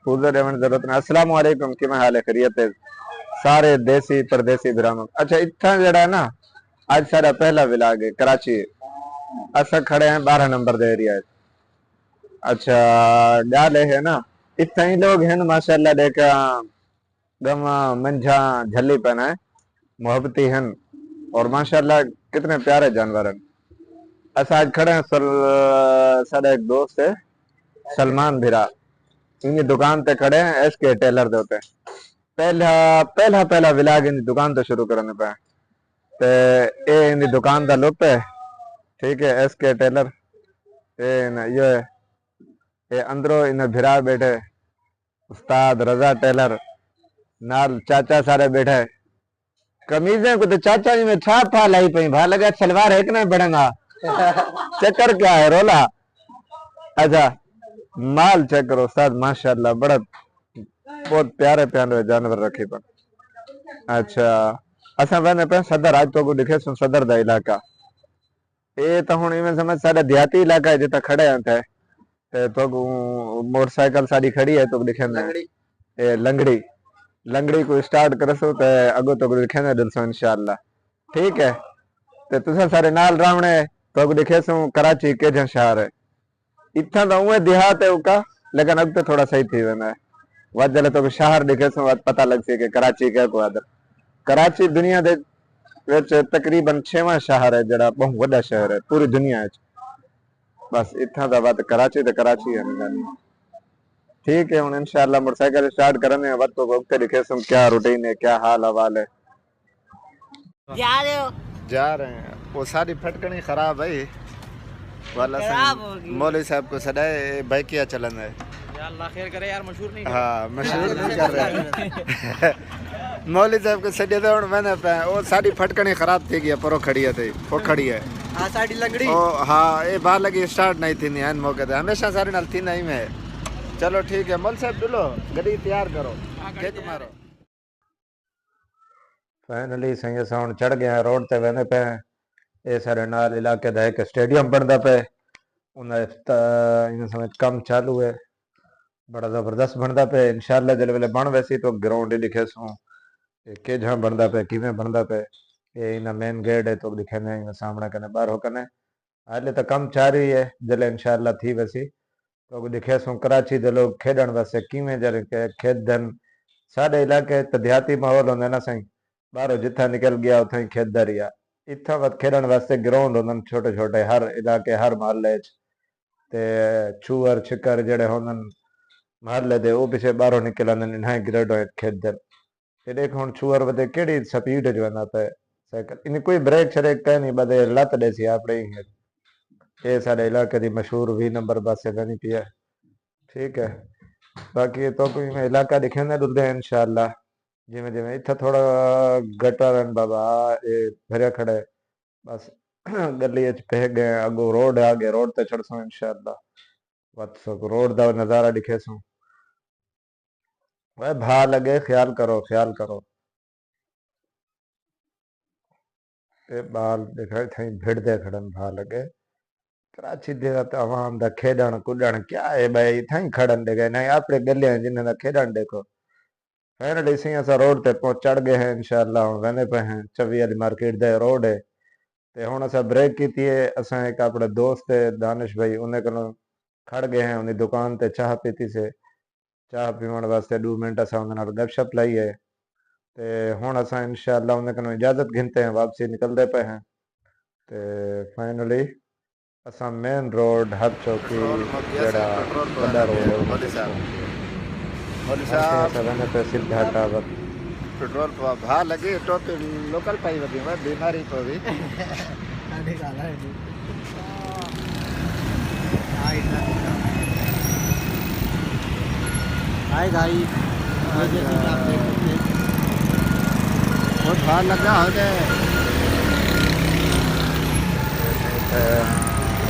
पूरा रेवन जरूरत नहीं। अस्सलाम वालेकुम, कि हाल है, खैरियत है सारे देसी परदेसी भरावां। अच्छा इत्थां जेड़ा है ना, आज सारा पहला विलाग है कराची। असा खड़े हैं 12 नंबर दे एरिया। अच्छा गाल है ना, इतना ही लोग हैं माशाल्लाह, देखा गमा मंझा झली पहना है, मोहब्बती हैं और माशाल्लाह कितने प्यारे जानवर हैं। असा आज खड़े हैं साਡਾ एक दोस्त है सलमान भिरा, इनकी दुकान पे खड़े हैं एस के टेलर दे उते। पहला विलाग इनकी दुकान तो शुरू करने पे ते ये इनकी दुकान का लुक है। ठीक है, एस के टेलर ये है, ये अंदरों इन्हें भिरा बैठे उस्ताद रजा टेलर, नाल चाचा सारे बैठे। कमीजें को तो चाचा जी में छाप पा लाई पई, भा लगा सलवार एक ना बढ़ेगा। चक्कर क्या है रोला। अच्छा माल चेक करो उस्ताद, माशाल्लाह बड़ा बहुत प्यारे प्यारे जानवर रखे पर। अच्छा असा वने पे सदर, आज तो को दिखे सुन सदर दा इलाका ये तो हुन इवें समझ सारा देहाती इलाका है जिता खड़े हैं ते तो मोटरसाइकिल सारी खड़ी है तो दिखे ना ये लंगड़ी लंगड़ी को स्टार्ट करसो ते अगो तो दिखे ना दिलसो इंशाअल्लाह। ठीक है, ते तुसा सारे नाल रावणे तो दिखे सो कराची के जन शहर है। इतना तो उहे देहात है उका, लेकिन अब तो थोड़ा सही थी वेना है। वजह तो शहर दिखे सो पता लग सी कि कराची क्या को आदर। कराची दुनिया दे विच तकरीबन 6वां शहर है जड़ा बहुत बड़ा शहर है पूरी दुनिया विच। बस इतना दा बात कराची ते कराची है ना। ठीक है, हुन इंशाअल्लाह मोटरसाइकिल स्टार्ट करने वक्त तो वक्त दिखे सो क्या रूटीन है, क्या हाल हवाल है। जा रहे हो? जा रहे हैं, वो सारी फटकनी खराब है वाला मौलवी साहब को सदाए बाइकिया चलन है। या अल्लाह खैर करे यार, मशहूर नहीं हाँ मशहूर नहीं कर रहे। मौलवी साहब को सदे दे हुन मैंने पे वो सारी फटकनी खराब थी गई परो खड़ी है, वो खड़ी है। हां साडी लंगड़ी ओ हाँ ये बार लगी स्टार्ट नहीं थी नहीं मौके पे, हमेशा सारे नाल थी नहीं में। चलो ठीक है मौलवी साहब डुलो गड्डी तैयार करो, किक मारो। फाइनली सही साउंड चढ़ गया रोड ते वेने पे। ये सारे नाल इलाके दा एक स्टेडियम बनदा पे, उन्हें इन समय काम चालू है, बड़ा जबरदस्त बनता पे। इंशाअल्लाह जल वेले बन वैसी तो ग्राउंड ही दिखे सो के जहाँ बनता पे किवें बनता पे। ये इना मेन गेट है तो दिखे ने इन सामने कने बाहर हो कने हाले तो कम चाह रही है, जले इंशाअल्लाह थी वैसी तो दिखे सो। कराची दे लोग खेडण वास्ते किवें जरे के खेदन, साडे इलाके ते देहाती माहौल होंदा ना सही, बाहरों जिथा निकल गया उथा ही खेददा रिया। इत्था वत खेडण वास्ते ग्राउंड होंदन छोटे छोटे हर इलाके हर महल्ले च, ते छूअर छिकर जेड़े होंदन महल्ले दे वो पिछे बाहरों निकल आंदे इन्हां ग्रेड खेदन। ते देख हुन छूअर वदे केड़ी स्पीड च वंदा पे साइकिल, इन कोई ब्रेक छरेक कह नहीं बदे लत देसी आपड़े ही। ये साडे इलाके दी मशहूर 20 नंबर बस है बनी पई है। ठीक है, बाकी तो कोई मैं इलाका दिखे ना दुलदे इंशाअल्लाह। जिमें जिमें इत्था थोड़ा गटर बाबा ये भरिया खड़े बस गली च पे गए, अगो रोड है, आगे रोड ते चढ़सो इंशाअल्लाह। वत सो रोड दा नजारा दिखे सो भाई भा लगे, ख्याल करो ख्याल करो। ते बाल दिखाई थई भिड़ दे खड़न भा लगे। कराची दे तो आवाम दा खेडण कुडण क्या है भाई, थई खड़न दे गए नहीं आपरे गले जिन्हें दा खेडण देखो। फाइनली सी असा रोड ते पहुंच चढ़ गए हैं इंशाअल्लाह, हुन वेंदे पे हैं चवी वाली मार्केट दे रोड है। ते हुन असा ब्रेक की थी असा एक अपने दोस्त है दानिश भाई उन्हें कनो खड़ गए हैं उन्हें दुकान ते चाह पीती से, चाह पीवन वास्ते 2 मिनट असा उन्हें नाल गपशप लाई है। ते हुन असा इंशाअल्लाह उन्हें कनो इजाजत गिनते हैं, वापसी निकलते पे हैं। ते फाइनली असा मेन रोड हर चौकी जेड़ा बड़ा रोड है मौलवी साहब पे सीधा टावर पेट्रोल भा लगे तो लोकल पाई वगी मैं बीमारी तो भी साडी गाला है हाय भाई जैसे आप देख सकते हैं बहुत भार लगा है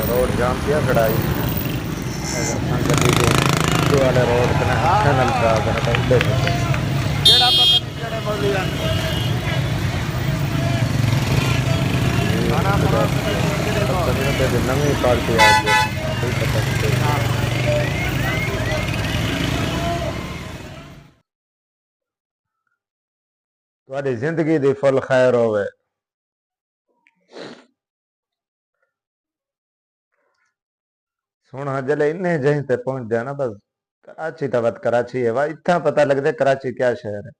रोड जाम किया खड़ाई गड्डी वाले रोड चैनल का जेड़ा पता नहीं केड़े मौलवी नवी पार्टी आ गई कोई पता नहीं। تہاڈی زندگی دی فل خیر ہوے. سونا جلے انہیں جہیں تے پہنچ جائے نا بس کراچی تا بات کراچی ہے وا اتنا پتہ لگ دے کراچی کیا شہر ہے.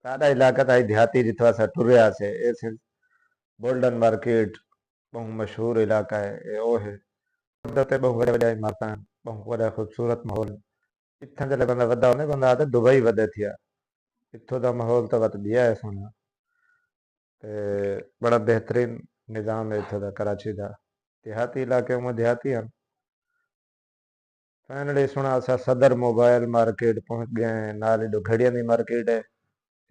ساڈا علاقہ تا دیہاتی جتھوں اسا ٹریا سے اس گولڈن مارکیٹ بہت مشہور علاقہ ہے اے او ہے. تے بہت بڑے بڑے عمارتاں بہت بڑا خوبصورت ماحول. اتھاں جلے بندہ ودا ہونے بندہ آتا دبئی ودے تھیا. اتھوں دا ماحول تو بت دیا ہے سونا تے بڑا بہترین نظام ہے اتھوں دا کراچی دا. دیہاتی علاقے میں دیہاتی ہیں. فائنلی سنا اسا صدر موبائل مارکیٹ پہنچ گئے ہیں. نال ہی گھڑیاں دی مارکیٹ ہے.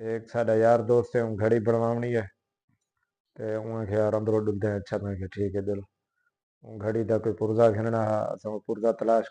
ایک ساڈا یار دوست ہے اون گھڑی بنواونی ہے تے اوہاں کہ یار اندروں ڈلدے ہیں. اچھا میں کہ ٹھیک ہے دل گھڑی دا کوئی پرزا گھننا اساں پرزا تلاش